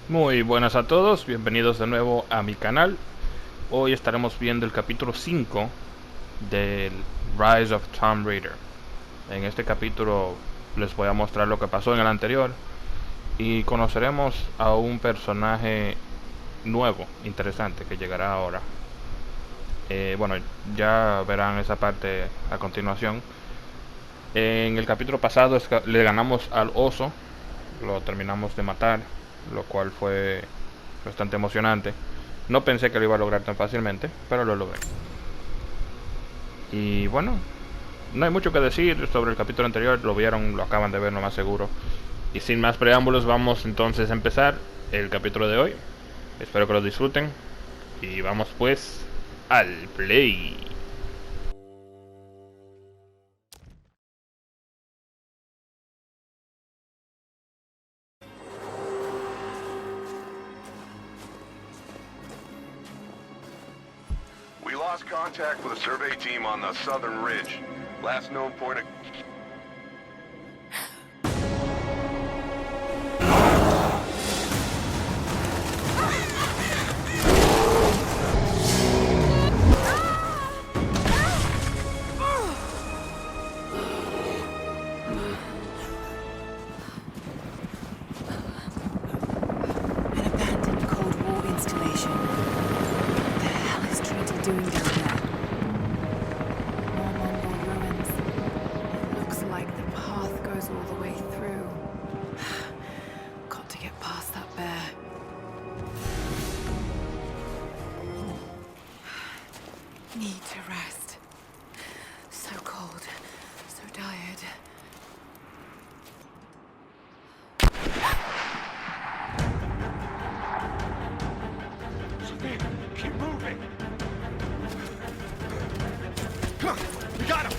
Muy buenas a todos, bienvenidos de nuevo a mi canal. Hoy estaremos viendo el capítulo 5 del Rise of Tomb Raider. En este capítulo les voy a mostrar lo que pasó en el anterior y conoceremos a un personaje nuevo, interesante, que llegará ahora. Bueno, ya verán esa parte a continuación. En el capítulo pasado le ganamos al oso, lo terminamos de matar, lo cual fue bastante emocionante. No pensé que lo iba a lograr tan fácilmente, pero lo logré. Y bueno, no hay mucho que decir sobre el capítulo anterior, lo vieron, lo acaban de ver, lo más seguro. Y sin más preámbulos, vamos entonces a empezar el capítulo de hoy. Espero que lo disfruten. Y vamos pues al play. We lost contact with a survey team on the southern ridge. Last known point of... An abandoned Cold War installation. What the hell is Trinity doing down there? More Mongol ruins. It looks like the path goes all the way through. Got to get past that bear. Need to rest. So cold, so tired. Keep moving! Come on, we got him!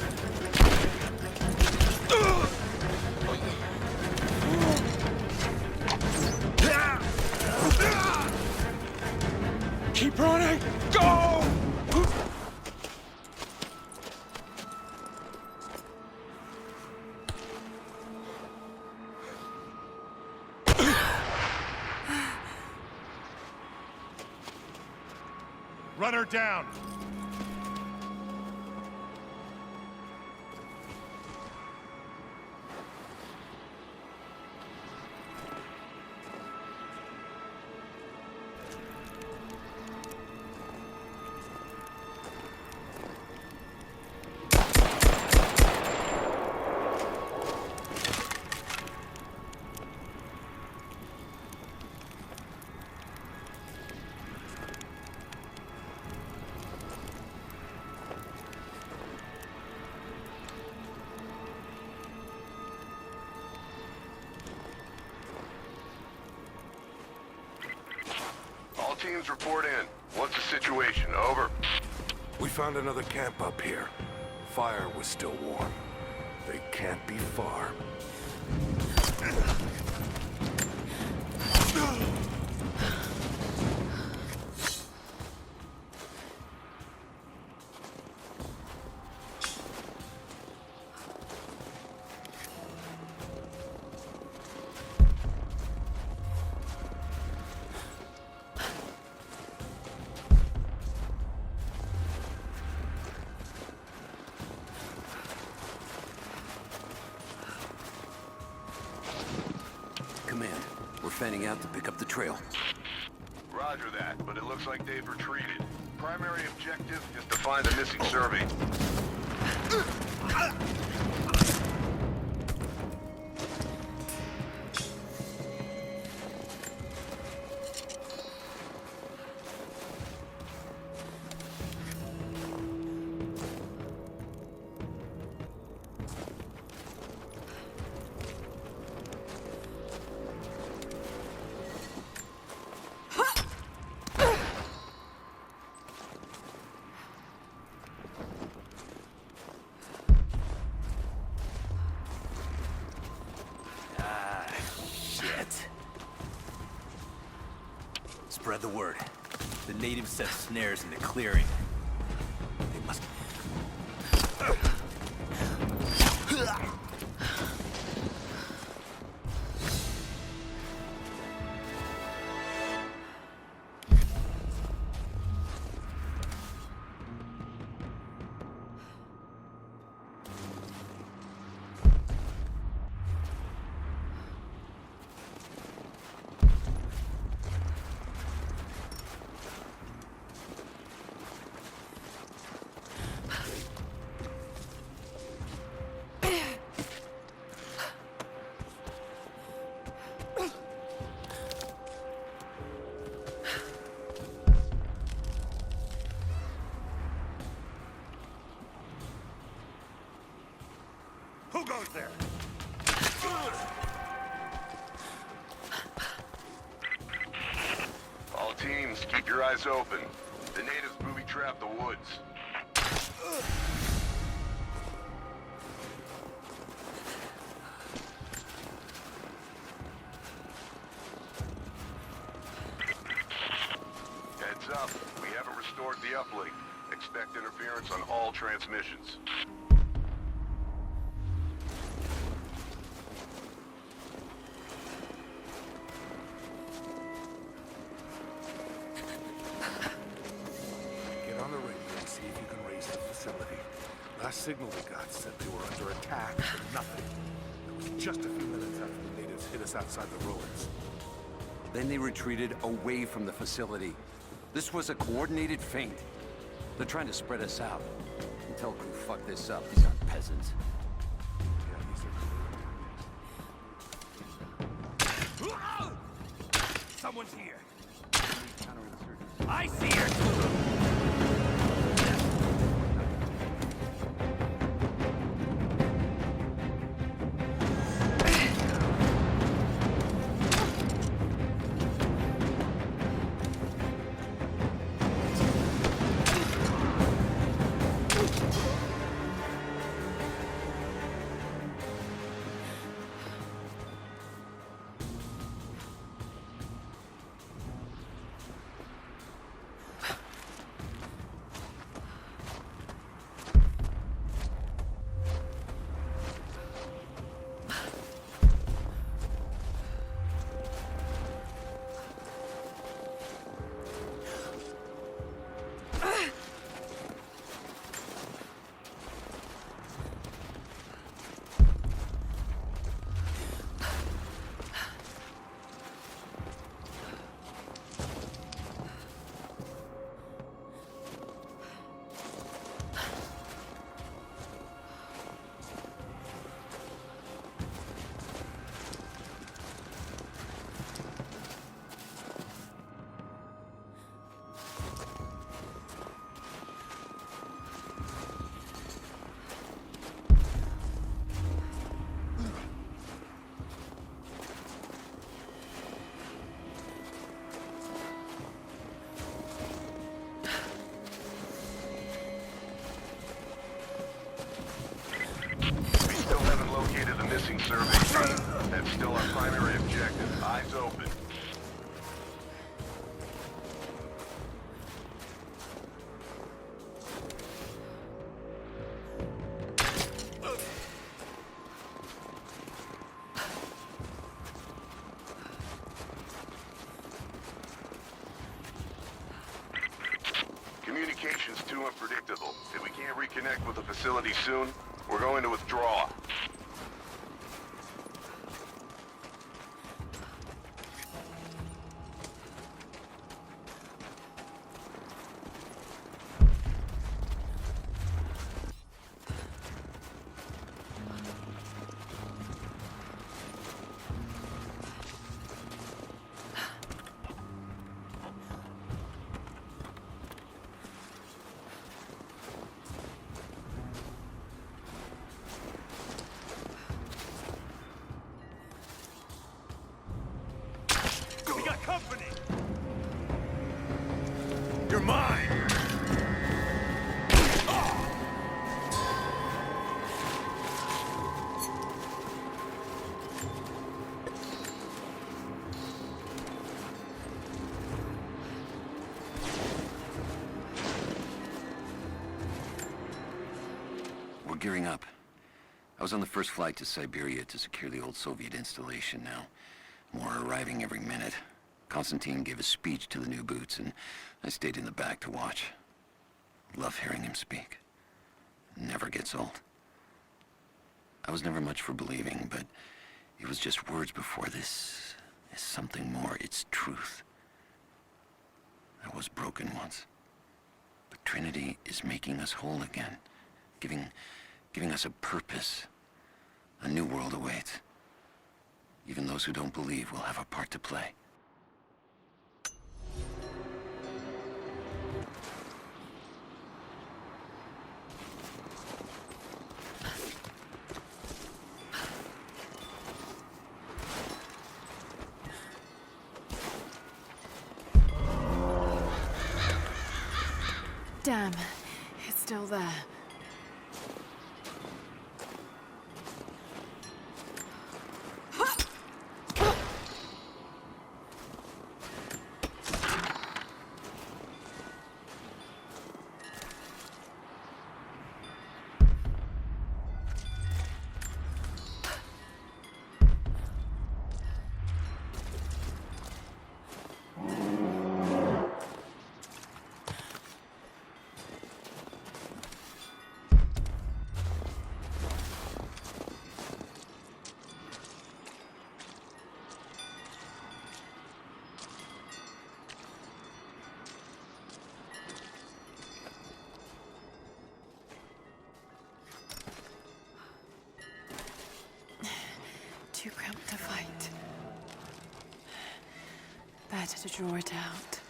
Keep running! Go! Run her down! All teams report in. What's the situation? Over. We found another camp up here. Fire was still warm. They can't be far. Command, we're fanning out to pick up the trail. Roger that, but it looks like they've retreated. Primary objective is to find the missing survey. Spread the word. The natives set snares in the clearing. They must... Who goes there? All teams, keep your eyes open. The natives booby-trap the woods. Heads up, we haven't restored the uplink. Expect interference on all transmissions. Get on the radio and see if you can raise the facility. Last signal we got said they were under attack for nothing. It was just a few minutes after the natives hit us outside the ruins. Then they retreated away from the facility. This was a coordinated feint. They're trying to spread us out. Tell crew fuck this up. These aren't peasants. Yeah, these are Someone's here. I see her. Missing survey team. That's still our primary objective. Eyes open. Communication's too unpredictable. If we can't reconnect with the facility soon, we're going to withdraw. Company! You're mine! We're gearing up. I was on the first flight to Siberia to secure the old Soviet installation now. More are arriving every minute. Konstantin gave a speech to the new boots, and I stayed in the back to watch. Love hearing him speak. Never gets old. I was never much for believing, but it was just words before. This is something more. It's truth. I was broken once. But Trinity is making us whole again. Giving us a purpose. A new world awaits. Even those who don't believe will have a part to play. Damn, it's still there. Too cramped to fight. Better to draw it out.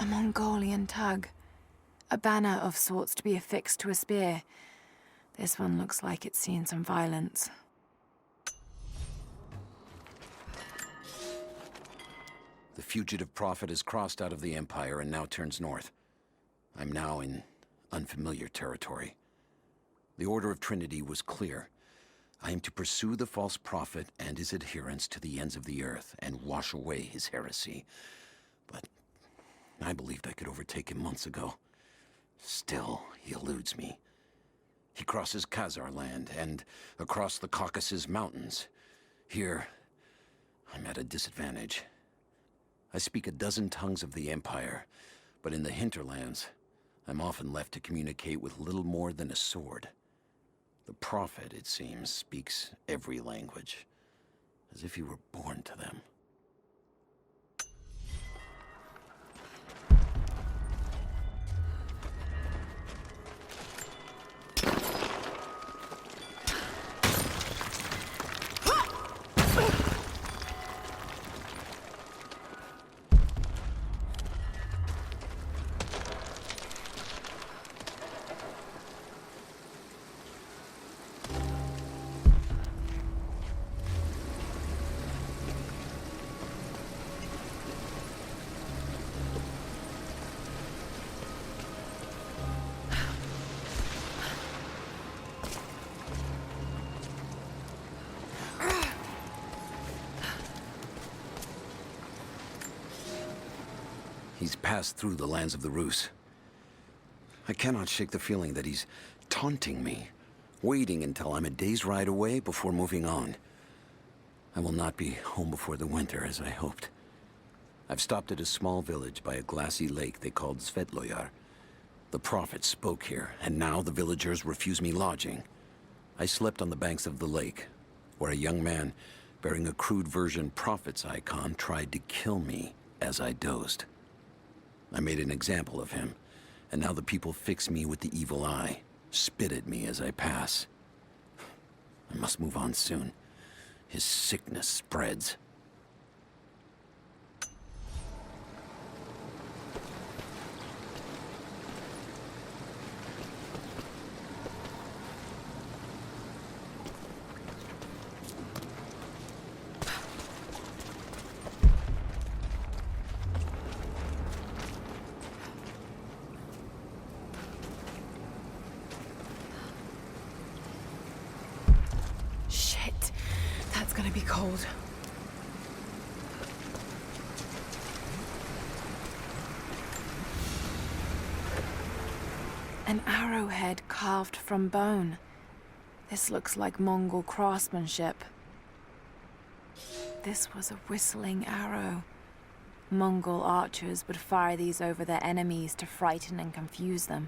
A Mongolian tug. A banner of sorts to be affixed to a spear. This one looks like it's seen some violence. The fugitive prophet has crossed out of the Empire and now turns north. I'm now in unfamiliar territory. The Order of Trinity was clear. I am to pursue the false prophet and his adherents to the ends of the earth and wash away his heresy. But I believed I could overtake him months ago. Still, he eludes me. He crosses Khazar land and across the Caucasus Mountains. Here, I'm at a disadvantage. I speak a dozen tongues of the Empire, but in the hinterlands, I'm often left to communicate with little more than a sword. The prophet, it seems, speaks every language, as if he were born to them. He's passed through the lands of the Rus. I cannot shake the feeling that he's taunting me, waiting until I'm a day's ride away before moving on. I will not be home before the winter, as I hoped. I've stopped at a small village by a glassy lake they called Svetloyar. The prophet spoke here, and now the villagers refuse me lodging. I slept on the banks of the lake, where a young man bearing a crude version prophet's icon tried to kill me as I dozed. I made an example of him, and now the people fix me with the evil eye, spit at me as I pass. I must move on soon. His sickness spreads. An arrowhead carved from bone. This looks like Mongol craftsmanship. This was a whistling arrow. Mongol archers would fire these over their enemies to frighten and confuse them.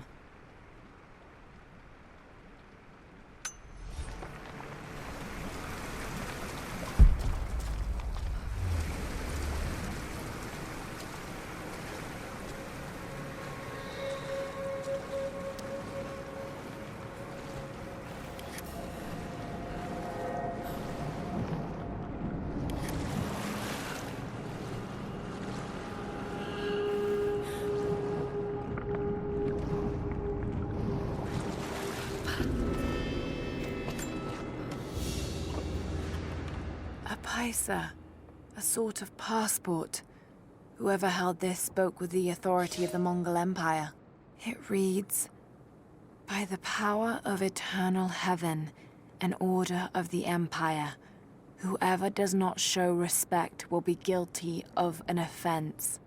A sort of passport. Whoever held this spoke with the authority of the Mongol Empire. It reads, "By the power of eternal heaven and order of the Empire, whoever does not show respect will be guilty of an offense."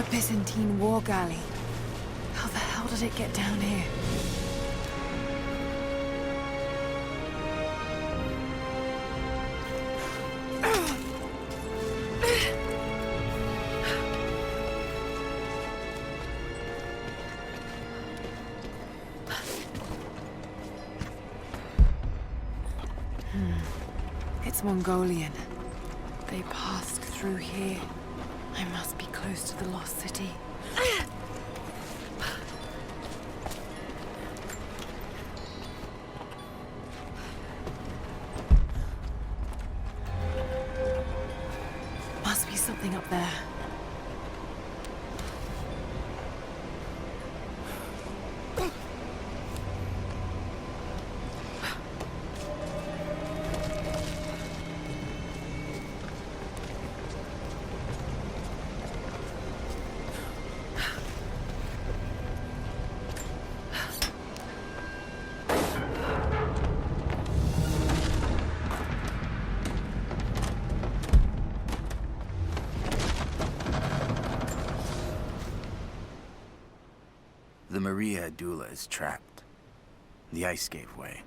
Byzantine war galley. How the hell did it get down here? It's Mongolian. They passed through here. I must be close to the lost city. Must be something up there. The Maria Adula is trapped. The ice gave way.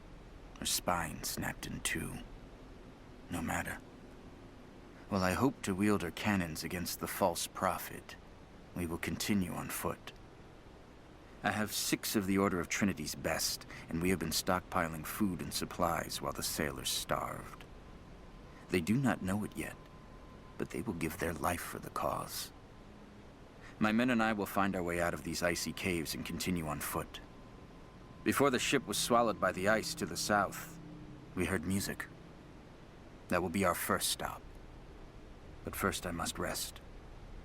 Her spine snapped in two. No matter. While I hope to wield her cannons against the false prophet, we will continue on foot. I have 6 of the Order of Trinity's best, and we have been stockpiling food and supplies while the sailors starved. They do not know it yet, but they will give their life for the cause. My men and I will find our way out of these icy caves and continue on foot. Before the ship was swallowed by the ice to the south, we heard music. That will be our first stop. But first I must rest.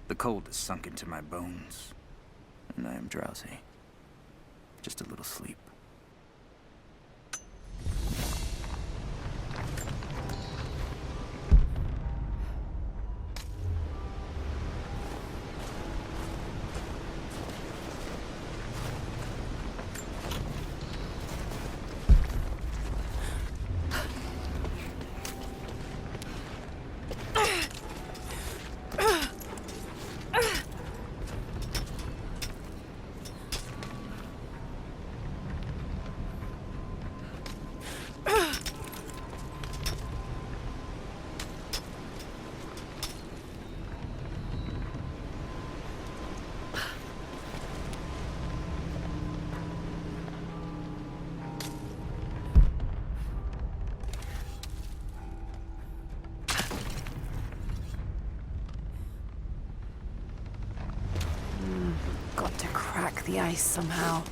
The cold has sunk into my bones, and I am drowsy. Just a little sleep. the ice somehow.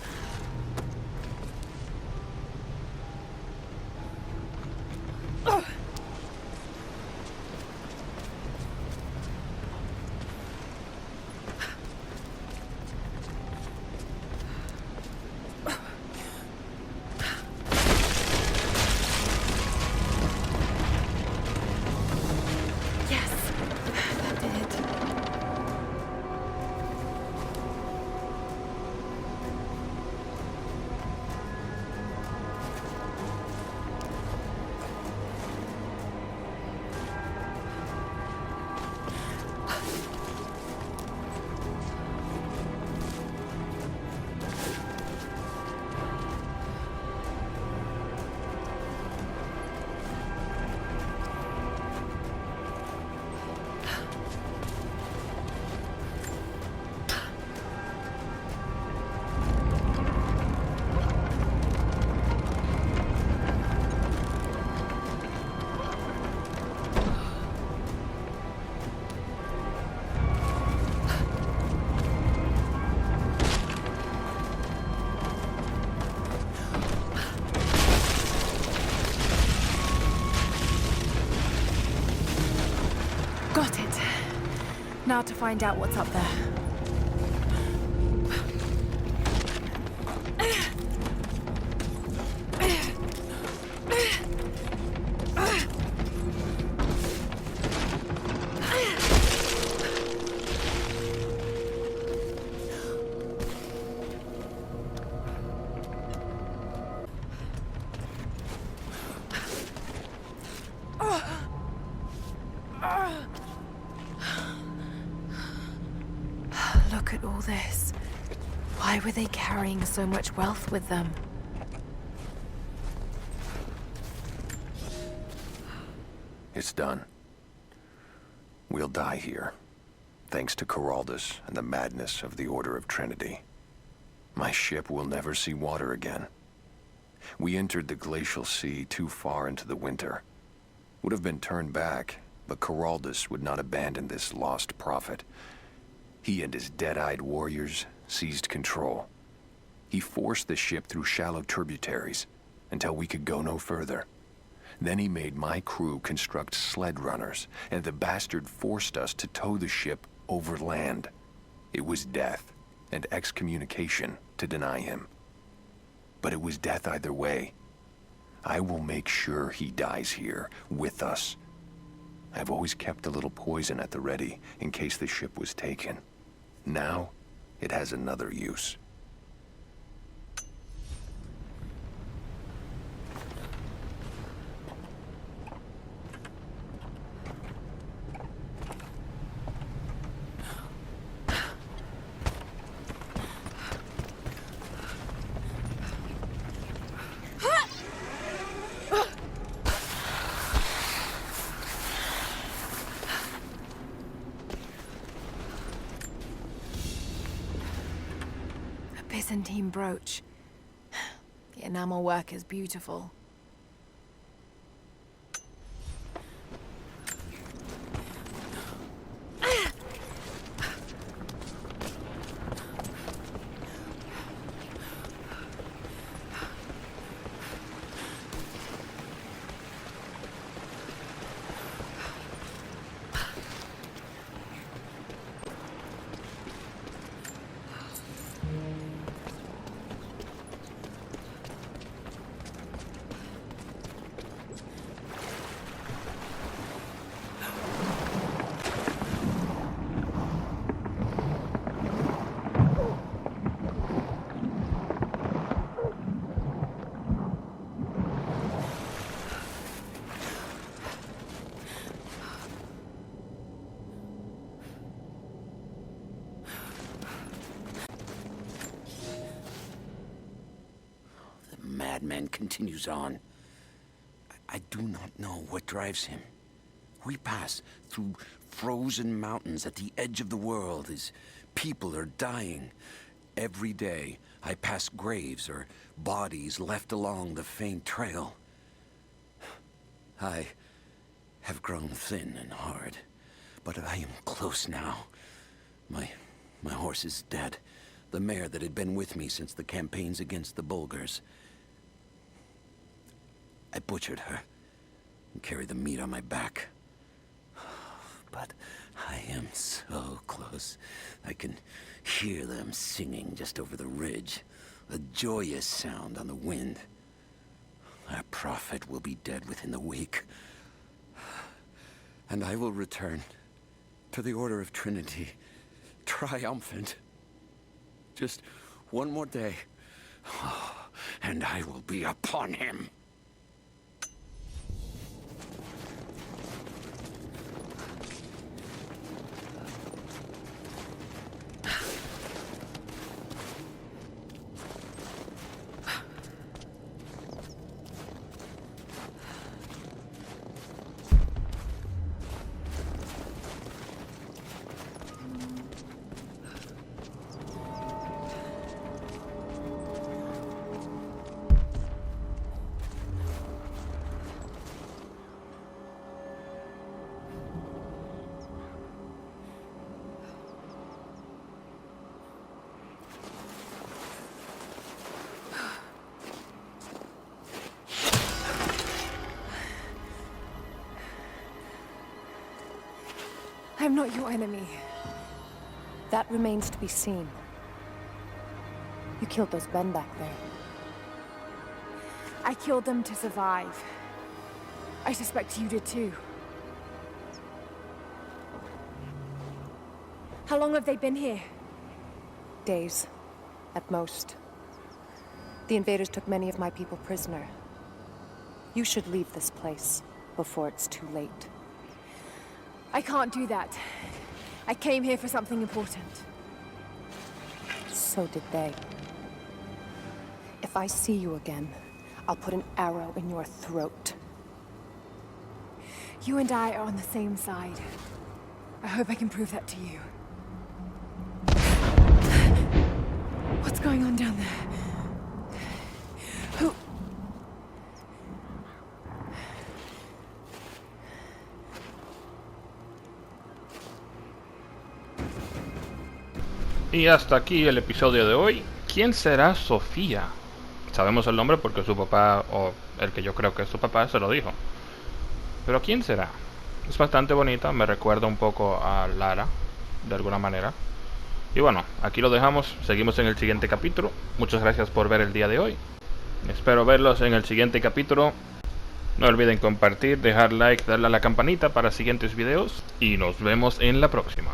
Got it. Now to find out what's up there. Look at all this. Why were they carrying so much wealth with them? It's done. We'll die here, thanks to Coraldus and the madness of the Order of Trinity. My ship will never see water again. We entered the glacial sea too far into the winter. Would have been turned back, but Coraldus would not abandon this lost prophet. He and his dead-eyed warriors seized control. He forced the ship through shallow tributaries until we could go no further. Then he made my crew construct sled runners, and the bastard forced us to tow the ship over land. It was death and excommunication to deny him. But it was death either way. I will make sure he dies here, with us. I've always kept a little poison at the ready, in case the ship was taken. Now, it has another use. Byzantine brooch. The enamel work is beautiful. Madman continues on. I do not know what drives him. We pass through frozen mountains at the edge of the world as people are dying. Every day, I pass graves or bodies left along the faint trail. I have grown thin and hard, but I am close now. My horse is dead. The mare that had been with me since the campaigns against the Bulgars. I butchered her and carried the meat on my back. But I am so close. I can hear them singing just over the ridge. A joyous sound on the wind. Our prophet will be dead within the week. And I will return to the Order of Trinity, triumphant. Just one more day, and I will be upon him. I'm not your enemy. That remains to be seen. You killed those men back there. I killed them to survive. I suspect you did too. How long have they been here? Days, at most. The invaders took many of my people prisoner. You should leave this place before it's too late. I can't do that. I came here for something important. So did they. If I see you again, I'll put an arrow in your throat. You and I are on the same side. I hope I can prove that to you. What's going on down there? Who... Y hasta aquí el episodio de hoy. ¿Quién será Sofía? Sabemos el nombre porque su papá, o el que yo creo que es su papá, se lo dijo. Pero ¿quién será? Es bastante bonita, me recuerda un poco a Lara, de alguna manera. Y bueno, aquí lo dejamos, seguimos en el siguiente capítulo. Muchas gracias por ver el día de hoy. Espero verlos en el siguiente capítulo. No olviden compartir, dejar like, darle a la campanita para siguientes videos. Y nos vemos en la próxima.